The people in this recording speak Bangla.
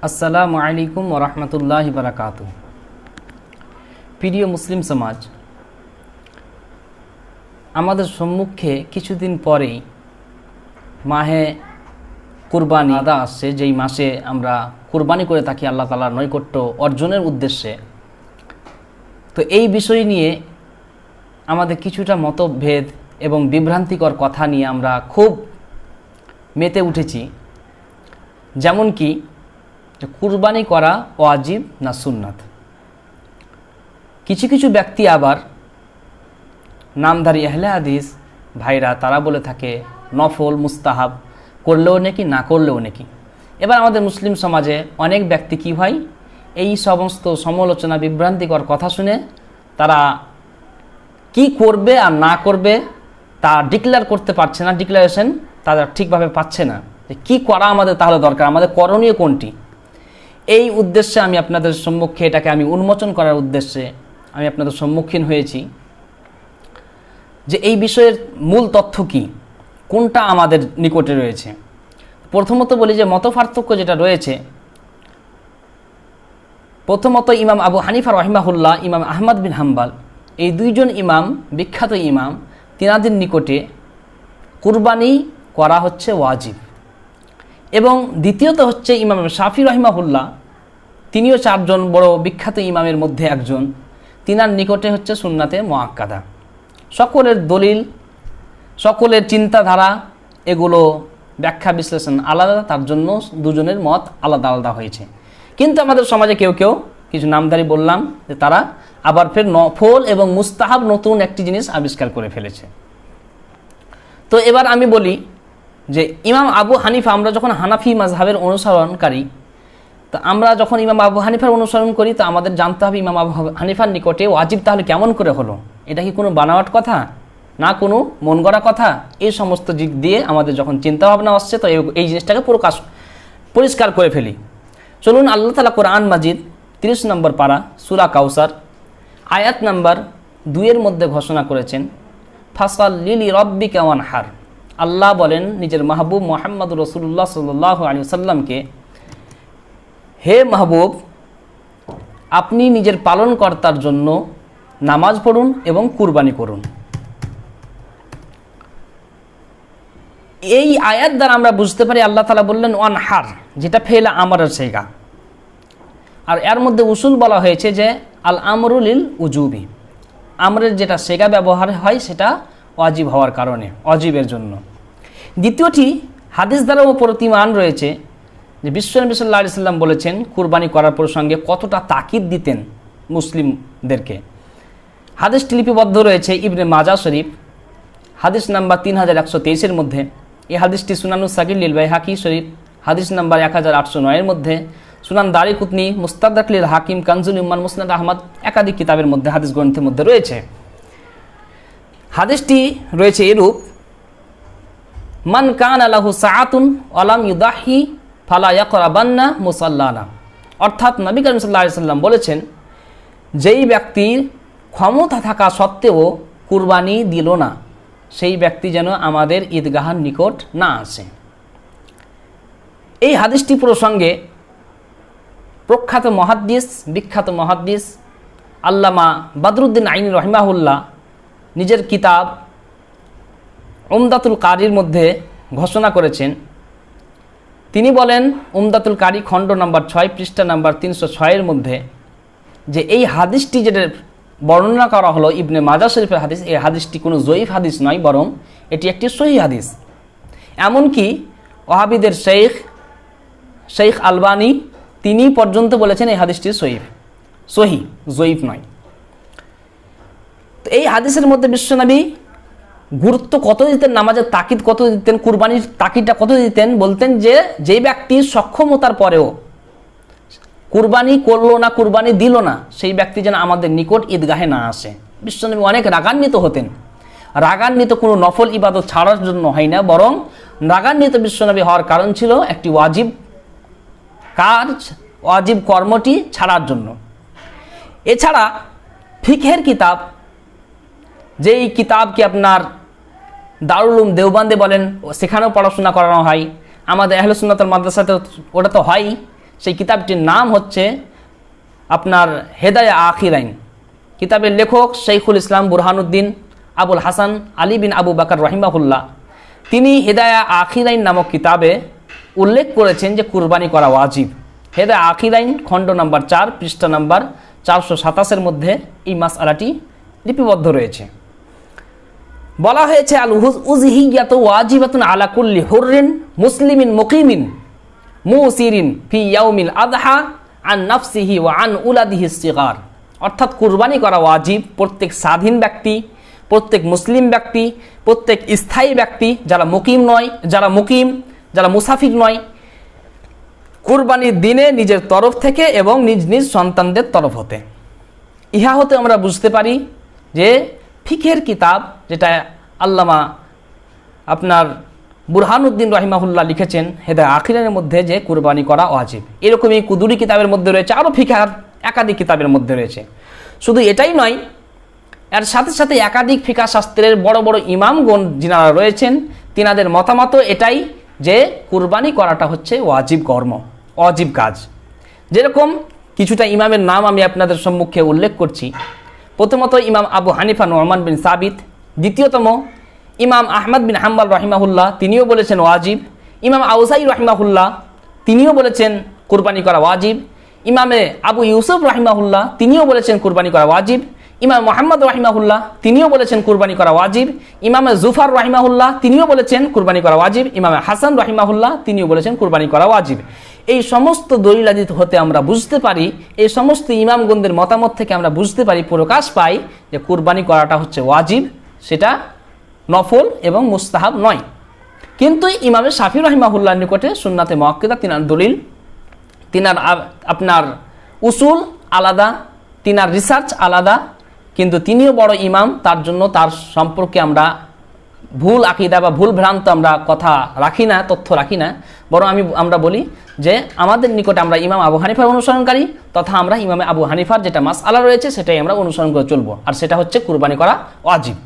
আসসালামু আলাইকুম ওয়া রাহমাতুল্লাহি ওয়া বারাকাতুহু। প্রিয় মুসলিম সমাজ, আমাদের সম্মুখে কিছুদিন পরেই মাহে কুরবানি আদা আসছে, যেই মাসে আমরা কুরবানি করে থাকি আল্লাহ তাআলার নৈকট্য অর্জনের উদ্দেশ্যে। তো এই বিষয় নিয়ে আমাদের কিছুটা মতভেদ এবং বিভ্রান্তিকর কথা নিয়ে আমরা খুব মেতে উঠেছি। যেমন কি কুরবানি করা ওয়াজিব না সুন্নাত। কিছু কিছু ব্যক্তি আবার নামধারী আহলে হাদিস ভাইরা তারা বলে থাকে নফল, মুস্তাহাব, করলেও নাকি না করলেও নাকি। এবার আমাদের মুসলিম সমাজে অনেক ব্যক্তি কি হয়, এই সমস্ত সমালোচনা বিভ্রান্তিকর কথা শুনে তারা কি করবে আর না করবে তা ডিক্লেয়ার করতে পারছে না, ডিক্লারেশন তারা ঠিকভাবে পাচ্ছে না যে কী করা আমাদের তাহলে দরকার, আমাদের করণীয় কোনটি। এই উদ্দেশ্যে আমি আপনাদের সম্মুখে এটাকে আমি উন্মোচন করার উদ্দেশ্যে আমি আপনাদের সম্মুখীন হয়েছি যে এই বিষয়ের মূল তথ্য কি, কোনটা আমাদের নিকটে রয়েছে। প্রথমত বলি যে মতপার্থক্য যেটা রয়েছে, প্রথমত ইমাম আবু হানিফা রহিমাহুল্লাহ, ইমাম আহমদ বিন হাম্বল, এই দুইজন ইমাম, বিখ্যাত ইমাম, তিনাদের নিকটে কুরবানি করা হচ্ছে ওয়াজিব। এবং দ্বিতীয়ত হচ্ছে ইমাম শাফি রহিমাহুল্লাহ, তিনিও চারজন বড় বিখ্যাত ইমামের মধ্যে একজন, তিনার নিকটে হচ্ছে সুন্নাতে মুআক্কাদা। সকলের দলিল, সকলের চিন্তাধারা, এগুলো ব্যাখ্যা বিশ্লেষণ আলাদা, তার জন্য দুজনের মত আলাদা আলাদা হয়েছে। কিন্তু আমাদের সমাজে কেউ কেউ, কিছু নামধারী বললাম, যে তারা আবার ফের নফল এবং মুস্তাহাব নতুন একটি জিনিস আবিষ্কার করে ফেলেছে। তো এবার আমি বলি যে ইমাম আবু হানিফা, আমরা যখন হানাফি মাযহাবের অনুসরণকারী, তো আমরা যখন ইমাম আবু হানিফার অনুসরণ করি, তো আমাদের জানতে হবে ইমাম আবু হানিফার নিকটে ওয়াজিব তাহলে কেমন করে হলো, এটা কি কোনো বানাওয়াট কথা না কোনো মন গড়া কথা। এই সমস্ত দিক দিয়ে আমাদের যখন চিন্তা ভাবনা আসছে, তো এই জিনিসটাকে পরিষ্কার করে ফেলি। চলুন, আল্লাহ তাআলা কোরআন মাজিদ 30 নম্বর পারা সূরা কাউসার আয়াত নাম্বার 2 মধ্যে ঘোষণা করেছেন, ফাসাল্লি লিরাব্বিকা ওয়ানহার। আল্লাহ বলেন নিজের মাহবুব মুহাম্মদ রাসূলুল্লাহ সাল্লাল্লাহু আলাইহি ওয়াসাল্লামকে, হে মাহবুব, আপনি নিজের পালনকর্তার জন্য নামাজ পড়ুন এবং কুরবানি করুন। এই আয়াত দ্বারা আমরা বুঝতে পারি আল্লাহ তাআলা বললেন ওয়ানহার, যেটা ফেলা আমরের সেগা। আর এর মধ্যে উসুল বলা হয়েছে যে আল আমরু লিল উজুবি, আমরের যেটা সেগা ব্যবহার হয় সেটা ওয়াজিব হওয়ার কারণে, ওয়াজিবের জন্য। দ্বিতীয়টি হাদিস দ্বারাও প্রতিমান রয়েছে যে বিশ্বনবী সাল্লাল্লাহু আলাইহি সাল্লাম বলেছেন কুরবানি করার প্রসঙ্গে কতটা তাকিদ দিতেন মুসলিমদেরকে। হাদিসটি লিপিবদ্ধ রয়েছে ইবনে মাজাহ শরীফ, হাদিস নাম্বার 3123 মধ্যে। এই হাদিসটি সুনানুস সাগীর লিল বাইহাকি শরীফ, হাদিস নাম্বার 1809 মধ্যে। সুনান দারিকুতনি, মুস্তাদরাক লিল হাকিম, কানজুল ইম্মান, মুসনাদ আহমদ, একাধিক কিতাবের মধ্যে, হাদিস গ্রন্থের মধ্যে রয়েছে। হাদিসটি রয়েছে এরূপ, মান কানা লাহু সাআতুন ওয়া লাম ইউদাহি ফালা ইয়াকরাবান্না মুসাল্লানা। অর্থাৎ নবী করিম সাল্লাল্লাহু আলাইহি সাল্লাম বলেছেন, যেই ব্যক্তির ক্ষমতা থাকা সত্ত্বেও কুরবানি দিল না, সেই ব্যক্তি যেন আমাদের ঈদগাহের নিকট না আসে। এই হাদিসটি প্রসঙ্গে প্রখ্যাত মুহাদ্দিস, বিখ্যাত মুহাদ্দিস আল্লামা বদরুদ্দিন আইনি রহিমাহুল্লাহ নিজের কিতাব উমদাতুল কারির মধ্যে ঘোষণা করেছেন। তিনি বলেন, উমদাতুল কারি খণ্ড নাম্বার 6 পৃষ্ঠা নাম্বার 306 মধ্যে, যে এই হাদিসটি যেটা বর্ণনা করা হলো ইবনে মাজাহ শরীফের হাদিস, এই হাদিসটি কোনো জয়ীফ হাদিস নয়, বরং এটি একটি সহিহ হাদিস। এমনকি ওয়াহাবিদের শেখ আলবানী তিনি পর্যন্ত বলেছেন এই হাদিসটি সহিহ, জয়ীফ নয়। তো এই হাদিসের মধ্যে বিশ্বনবী গুরুত্ব কত দিতেন, নামাজের তাকিদ কত দিতেন, কুরবানির তাকিদটা কত দিতেন। বলতেন যে যেই ব্যক্তি সক্ষমতার পরেও কুরবানি করলো না, কুরবানি দিল না, সেই ব্যক্তি যেন আমাদের নিকট ঈদগাহে না আসে। বিশ্বনবী অনেক রাগান্বিত হতেন। রাগান্বিত কোনো নফল ইবাদত ছাড়ার জন্য হয় না, বরং রাগান্বিত বিশ্বনবী হওয়ার কারণ ছিল একটি ওয়াজিব কাজ, ওয়াজিব কর্মটি ছাড়ার জন্য। এছাড়া ফিকহের কিতাব, যেই কিতাবকে আপনার দারুল উলুম দেওবন্দে বলেন, সেখানেও পড়াশোনা করানো হয়, আমাদের আহলে সুন্নাত ওয়াল মাদ্রাসাতে ওটা তো হয়ই। সেই কিতাবটির নাম হচ্ছে আপনার হেদায়া আখিরাইন। কিতাবের লেখক শাইখুল ইসলাম বুরহানুদ্দিন আবুল হাসান আলী বিন আবু বাকর রহিমাহুল্লাহ, তিনি হেদায়া আখিরাইন নামক কিতাবে উল্লেখ করেছেন যে কুরবানি করা ওয়াজিব। হেদায়া আখিরাইন খণ্ড নাম্বার 4 পৃষ্ঠা নাম্বার 427 মধ্যে এই মাসআলাটি লিপিবদ্ধ রয়েছে। বলা হয়েছে আল উযহিয়াতু ওয়াজিবাতুন আলা কুল্লি হুররিন মুসলিমিন মুকিমিন মুসিরিন ফি ইয়াউমিল আযহা আন নাফসিহি ওয়া আন উলাদিহি সিগার। অর্থাৎ কুরবানি করা ওয়াজিব প্রত্যেক স্বাধীন ব্যক্তি, প্রত্যেক মুসলিম ব্যক্তি, প্রত্যেক স্থায়ী ব্যক্তি, যারা মুসাফির নয়, কুরবানির দিনে নিজের তরফ থেকে এবং নিজ নিজ সন্তানদের তরফ হতে। ইহা হতে আমরা বুঝতে পারি যে ফিকহের কিতাব যেটা আল্লামা আপনার বুরহানুদ্দিন রহিমাহুল্লাহ লিখেছেন হেদায়া আখিরাইনের মধ্যে যে কুরবানি করা ওয়াজিব। এরকমই কুদুরি কিতাবের মধ্যে রয়েছে, আরও ফিকহের একাধিক কিতাবের মধ্যে রয়েছে। শুধু এটাই নয়, এর সাথে সাথে একাধিক ফিকহ শাস্ত্রের বড় বড় ইমামগণ যিনারা রয়েছেন, তিনাদের মতামত এটাই যে কুরবানি করাটা হচ্ছে ওয়াজিব কর্ম, ওয়াজিব কাজ। যেরকম কিছুটা ইমামের নাম আমি আপনাদের সম্মুখে উল্লেখ করছি। প্রথমত ইমাম আবু হানিফা নু'মান বিন সাবিত, দ্বিতীয়তম ইমাম আহমদ বিন হাম্বল রহিমাহুল্লাহ, তিনিও বলেছেন ওয়াজিব। ইমাম আউজাই রহিমাহুল্লাহ, তিনিও বলেছেন কুরবানি করা ওয়াজিব। ইমামে আবু ইউসুফ রহিমাহুল্লাহ, তিনিও বলেছেন কুরবানি করা ওয়াজিব। ইমাম মোহাম্মদ রহিমাহুল্লাহ, তিনিও বলেছেন কুরবানি করা ওয়াজিব। ইমামে জুফার রহিমাহুল্লাহ, তিনিও বলেছেন কুরবানি করা ওয়াজিব। ইমামে হাসান রহিমাহুল্লাহ, তিনিও বলেছেন কুরবানি করা ওয়াজিব। এই সমস্ত দলিলাদি হতে আমরা বুঝতে পারি, এই সমস্ত ইমামগণদের মতামত থেকে আমরা বুঝতে পারি, প্রকাশ পাই যে কুরবানি করাটা হচ্ছে ওয়াজিব, সেটা নফল এবং মুস্তাহাব নয়। কিন্তু ইমামে শাফি রহিমাহুল্লাহর নিকটে সুন্নাতে মুআক্কাদা তিনার দলিল, তিনার আপনার উসুল আলাদা, তিনার রিসার্চ আলাদা, কিন্তু তিনিও বড় ইমাম, তার জন্য তার সম্পর্কে আমরা ভুল আকীদা বা ভুল ভ্রান্ত আমরা কথা রাখি না, তথ্য রাখি না, বরং আমরা বলি যে আমাদের নিকটে আমরা ইমাম আবু হানিফার অনুসরণকারী, তথা আমরা ইমামে আবু হানিফার যেটা মাসআলা রয়েছে সেটাই আমরা অনুসরণ করে চলবো, আর সেটা হচ্ছে কুরবানি করা ওয়াজিব।